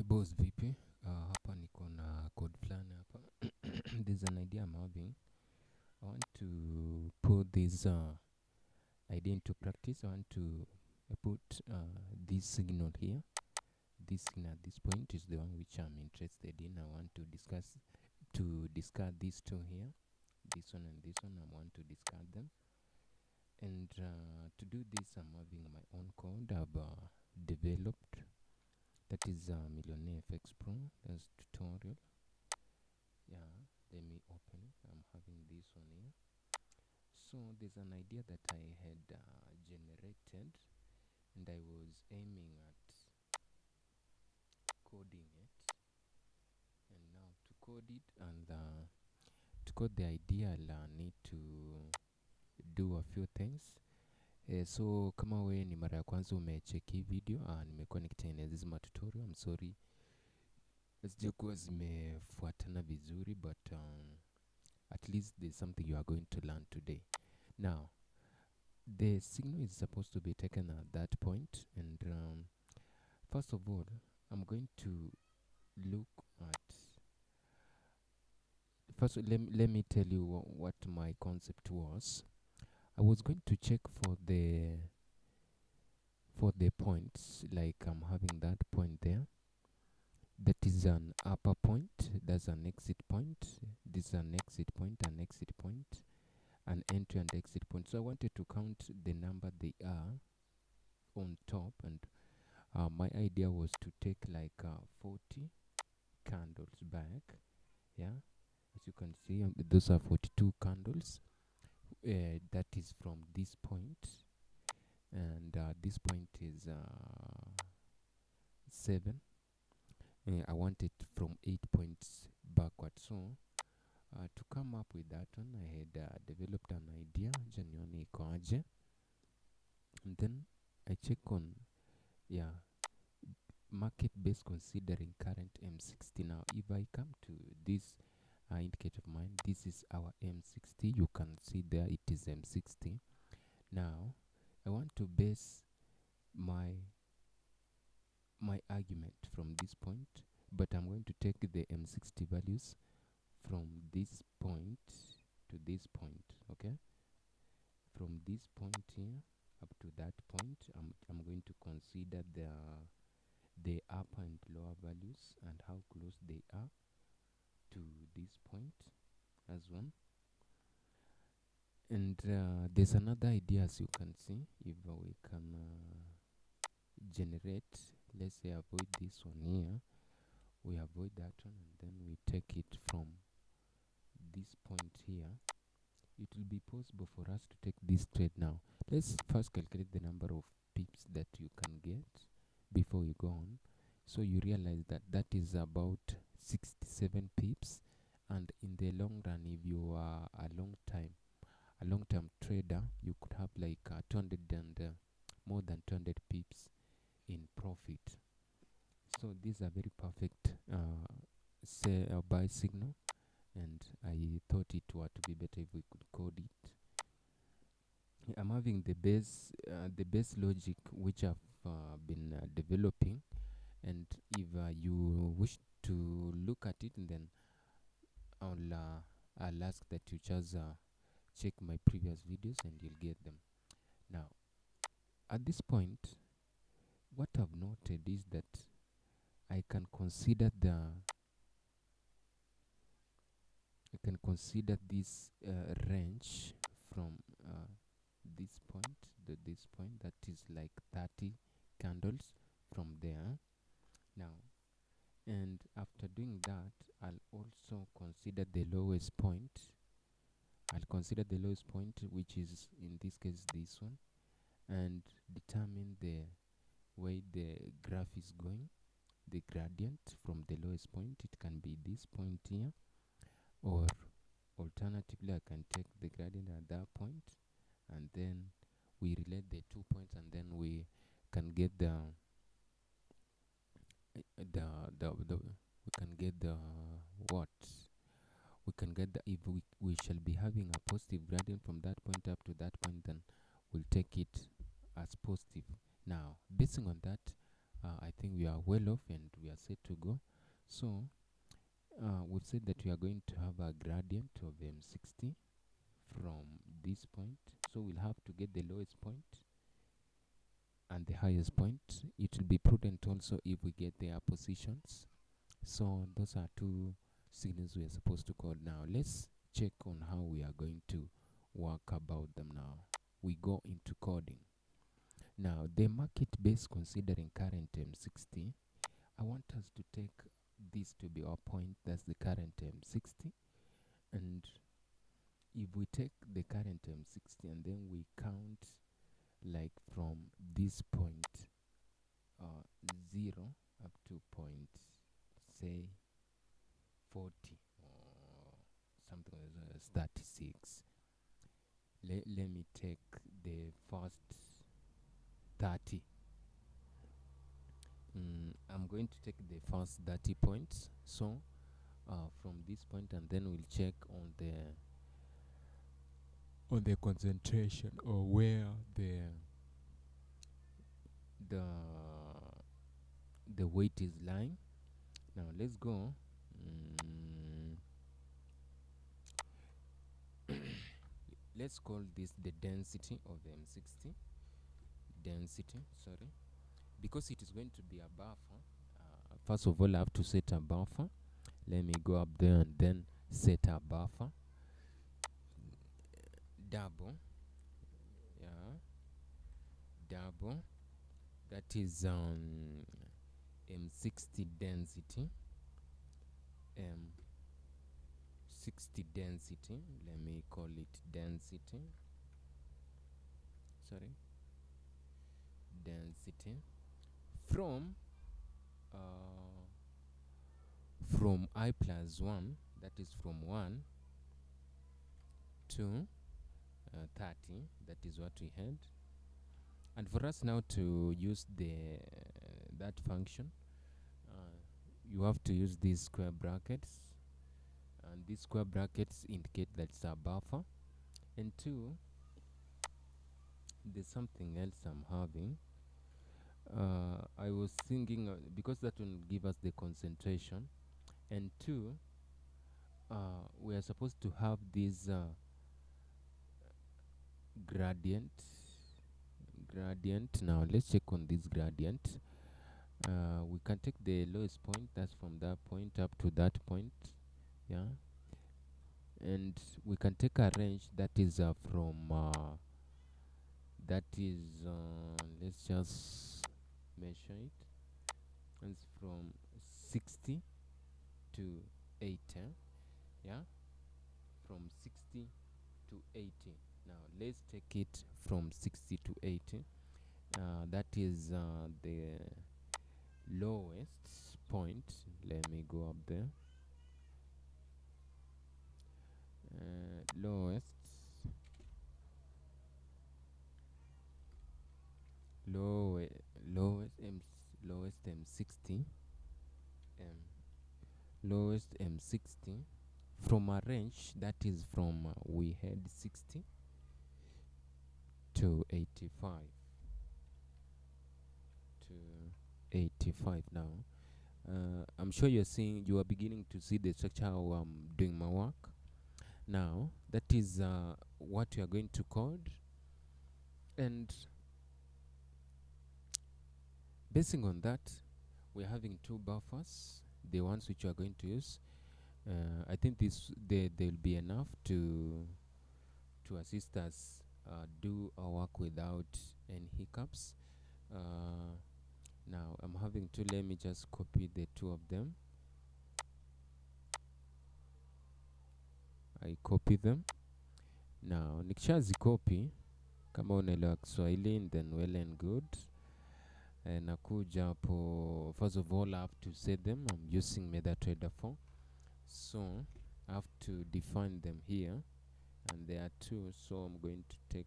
Boss vipi? Hapa niko na code fulani hapa. There's an idea I'm having. I want to put this idea into practice. I want to put this signal here. This signal at this point is the one which I'm interested in. I want to discard these two here. This one and this one. I want to discard them. And to do this, I'm having my own code I've developed. That is Millionaire FX Pro. That's tutorial. Yeah, let me open it. I'm having this one here. So there's an idea that I had generated, and I was aiming at coding it. And now to code it and to code the idea, I'll need to do a few things. So kama we ni mara ya kwanza umecheki video, nimekuwa nikitengeneza hizi tutorial. I'm sorry hazijakuwa zimefuatana vizuri, but at least there's something you are going to learn today. Now, the signal is supposed to be taken at that point, and first of all, I'm going to look at. First, let me tell you what my concept was. I was going to check for the points, like I'm having that point there. That is an upper point. That's an exit point. This is an exit point, an entry and exit point. So I wanted to count the number they are on top, and my idea was to take like 40 candles back. Yeah, as you can see, those are 42 candles. That is from this point, and this point is 7. I want it from 8 points backward. So to come up with that one, I had developed an idea, genuinely ikoaje, and then I check on market base considering current M60. Now if I come to this indicator of mine, this is our M60. You can see there it is M60. Now I want to base my argument from this point, but I'm going to take the M60 values from this point to this point. Okay, from this point here up to that point, I'm going to consider the upper and lower values and how close they are to this point as one. And there's another idea, as you can see. If we can generate, let's say avoid this one here, we avoid that one, and then we take it from this point here. It will be possible for us to take this trade. Now let's first calculate the number of pips that you can get before we go on. So you realize that that is about 67 pips, and in the long run, if you are a long-term trader, you could have like 200 and more than 200 pips in profit. So these are very perfect buy signal, and I thought it would be better if we could code it. I'm having the base logic which I've been developing, and if you wish to look at it, then I'll ask that you just check my previous videos and you'll get them. Now at this point, what I've noted is that I can consider this range from this point to this point, that is like 30 candles from there. Now, and after doing that, I'll also consider the lowest point. I'll consider the lowest point, which is in this case this one, and determine the way the graph is going, the gradient from the lowest point. It can be this point here, or alternatively I can take the gradient at that point, and then we relate the 2 points, and then we can get we can get the what we can get the if we shall be having a positive gradient from that point up to that point, then we'll take it as positive. Now basing on that, I think we are well off and we are set to go. So we've said that we are going to have a gradient of m60 from this point. So we'll have to get the lowest point and the highest point. It will be prudent also if we get their positions. So those are two signals we are supposed to code. Now let's check on how we are going to work about them. Now we go into coding. Now the market base considering current M60, I want us to take this to be our point, that's the current M60, and if we take the current M60 and then we count like from this point 0 up to point say 40 or something like that, 36. Let me take the first 30. I'm going to take the first 30 points. So from this point, and then we'll check on the concentration or where the weight is lying. Now let's go. Let's call this the density of the M60. Density, sorry, because it is going to be a buffer. First of all, I have to set a buffer. Let me go up there and then set a buffer. Double, yeah, double. That is M60 density. M60 density. Let me call it density. Sorry, density from I plus 1, that is from 1 to 30, that is what we had. And for us now to use that function, you have to use these square brackets, and these square brackets indicate that it's a buffer. And 2, there's something else I'm having. I was thinking because that will give us the concentration, and 2, we are supposed to have this gradient. Now let's check on this gradient. We can take the lowest point, that's from that point up to that point, yeah, and we can take a range that is let's just measure it. It's from 60 to 80, yeah, from 60 to 80. Now let's take it from 60 to 80. That is the lowest point. Let me go up there. Lowest M60, lowest M60 from a range that is from we had 60 to 85 now. I'm sure you are beginning to see the structure how I'm doing my work. Now that is what you are going to code, and basing on that, we're having 2 buffers, the ones which you are going to use. I think they'll be enough to assist us do our work without any hiccups. Now I'm having 2. Let me just copy the 2 of them. I copy them. Now nikishazikopi, kama unaelewa Kiswahili, then well and good. Nakuja hapo, first of all I have to set them. I'm using MetaTrader 4, so I have to define them here, and there are 2, so I'm going to take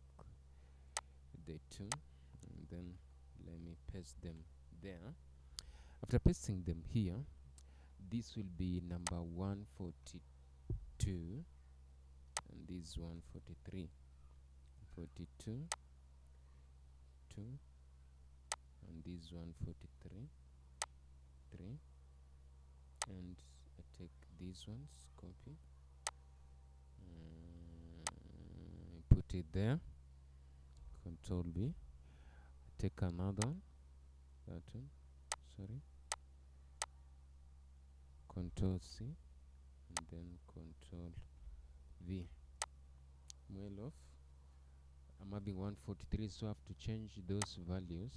the 2 and then let me paste them there. After pasting them here, this will be number 142 and this 143, 42, 2, and this 143. these ones, copy, put it there, Control V, take another one, that one, sorry, Control C, and then Control V. Well off. I'm having 143, so I have to change those values.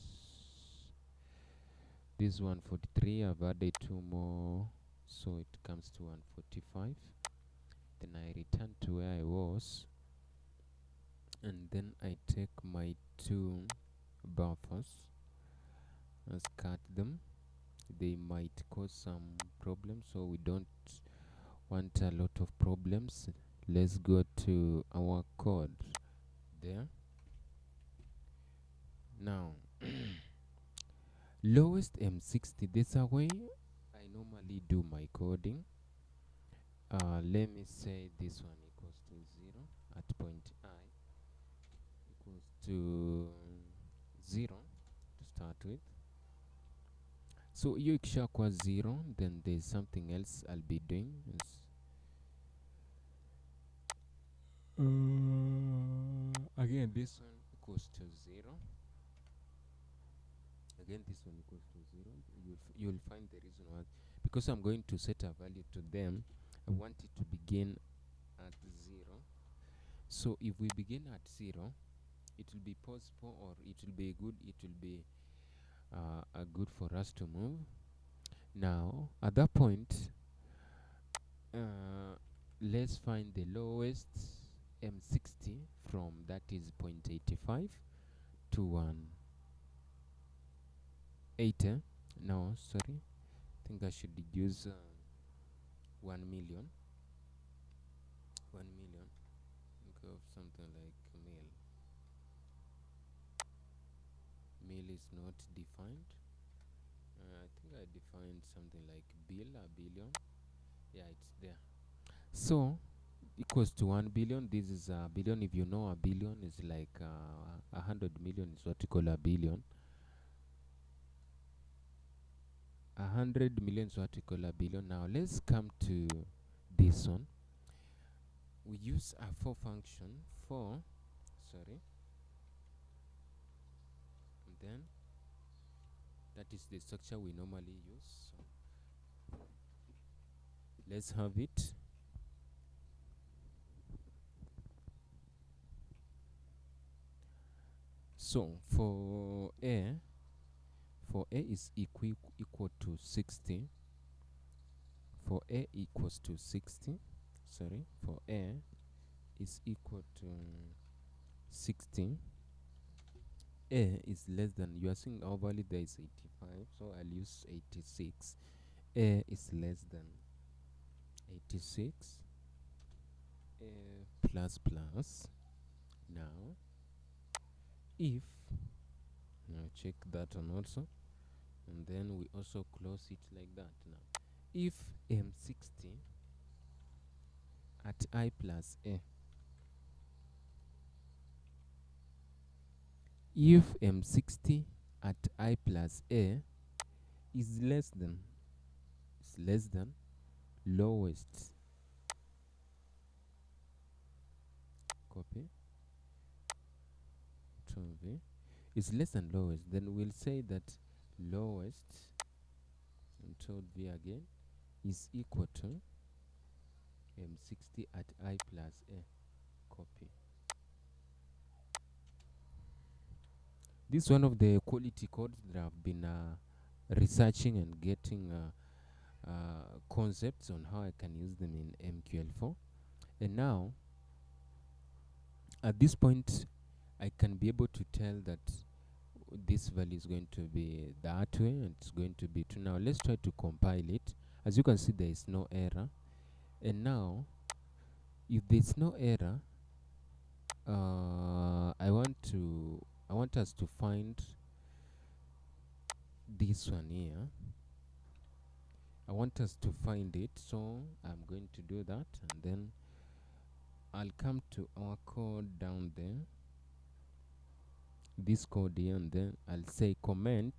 This 143, I've added 2 more, so it comes to 145. Then I return to where I was, and then I take my 2 buffers and cut them. They might cause some problems, so we don't want a lot of problems. Let's go to our code there. Now lowest M60, this a way I normally do my coding. Let me say this one equals to 0 at point I equals to 0 to start with. So hiyo ikishakuwa 0, then there's something else I'll be doing. Again, this one equals to 0. Again, this one equals to 0. You'll find the reason why. Because I'm going to set a value to them, I want it to begin at 0. So if we begin at 0, it will be possible, or it will be good, it will be good for us to move. Now at that point, let's find the lowest M60 from that is 0.85 to 180. No, sorry, I think I should use 1 million. 1 million. Think of something like mil. Mil is not defined. I think I defined something like a billion. Yeah, it's there. So equals to 1 billion. This is a billion. If you know, a billion is like 100 million is what you call a billion. 100 million is what you call a billion. Now let's come to this one. We use a for function for, sorry, and then that is the structure we normally use. So let's have it. So for a is equal to 60. For a equals to 60, sorry, for a is equal to 60. A is less than, you are seeing our value there is 85, so I'll use 86. A is less than 86. A plus plus. Now if, now check that one also, and then we also close it like that. Now if M60 at I plus A, if M60 at I plus A is less than lowest, copy, Control V, is less than lowest, then we'll say that lowest, Control V again, is equal to M60 at I plus A, copy. This is one of the quality codes that I've been researching and getting concepts on how I can use them in MQL4. And now at this point I can be able to tell that this value is going to be that way and it's going to be 2. Now let's try to compile it. As you can see, there is no error. And now if there's no error, I want us to find this one here. I want us to find it, so I'm going to do that, and then I'll come to our code down there, this code here, and then I'll say comment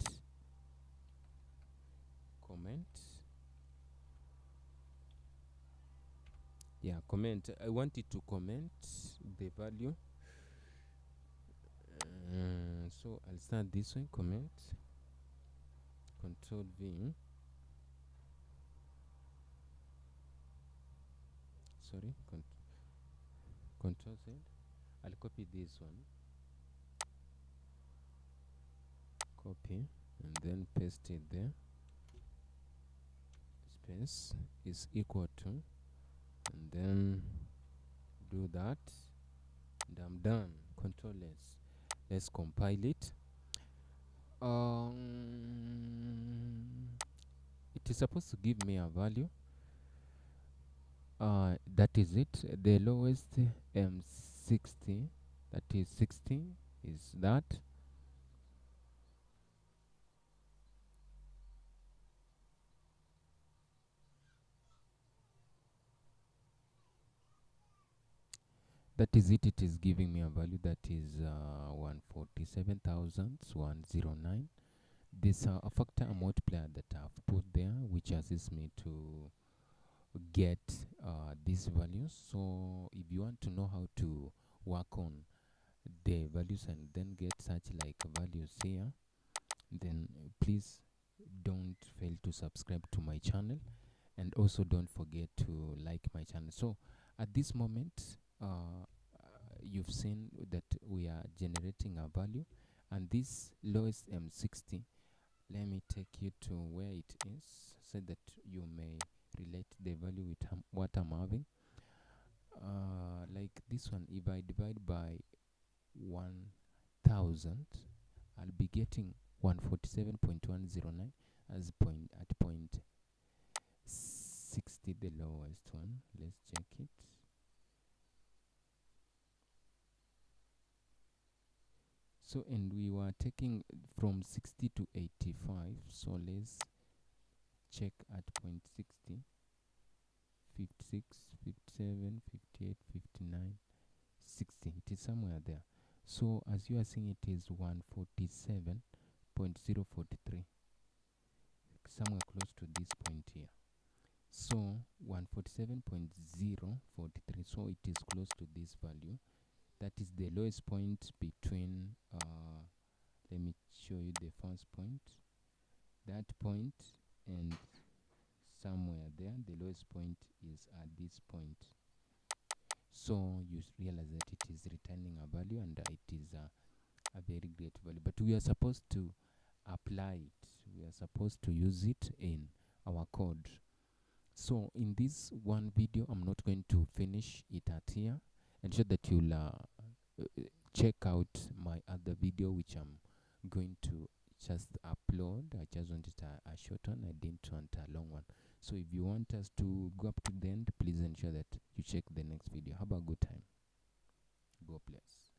Yeah, comment. I want it to comment the value. So I'll start this one. Comment. Control V. Sorry. Control Z. I'll copy this one. Copy and then paste it there. Space is equal to, and then do that, and I'm done. Control S. Let's compile it. It is supposed to give me a value. That is it. The lowest M60, that is 60, is that. That is it. It is giving me a value that is 147,109. This a factor, a multiplier that I've put there, which assists me to get these values. So if you want to know how to work on the values and then get such like values here, then please don't fail to subscribe to my channel, and also don't forget to like my channel. So at this moment, you've seen that we are generating a value, and this lowest M60, let me take you to where it is so that you may relate the value with what I'm having. Like this one, if I divide by 1000, I'll be getting 147.109 as point 60, the lowest one. Let's check it. So, and we were taking from 60 to 85, so let's check at point 60, 56, 57, 58, 59, 60. It is somewhere there. So as you are seeing, it is 147.043, somewhere close to this point here. So 147.043, so it is close to this value. That is the lowest point between let me show you the first point, that point, and somewhere there the lowest point is at this point. So you realize that it is returning a value, and it is a very great value, but we are supposed to apply it, we are supposed to use it in our code. So in this one video, I'm not going to finish it at here. Ensure that you'll check out my other video, which I'm going to just upload. I just wanted a short one, I didn't want a long one. So if you want us to go up to the end, please ensure that you check the next video. Have a good time. God bless.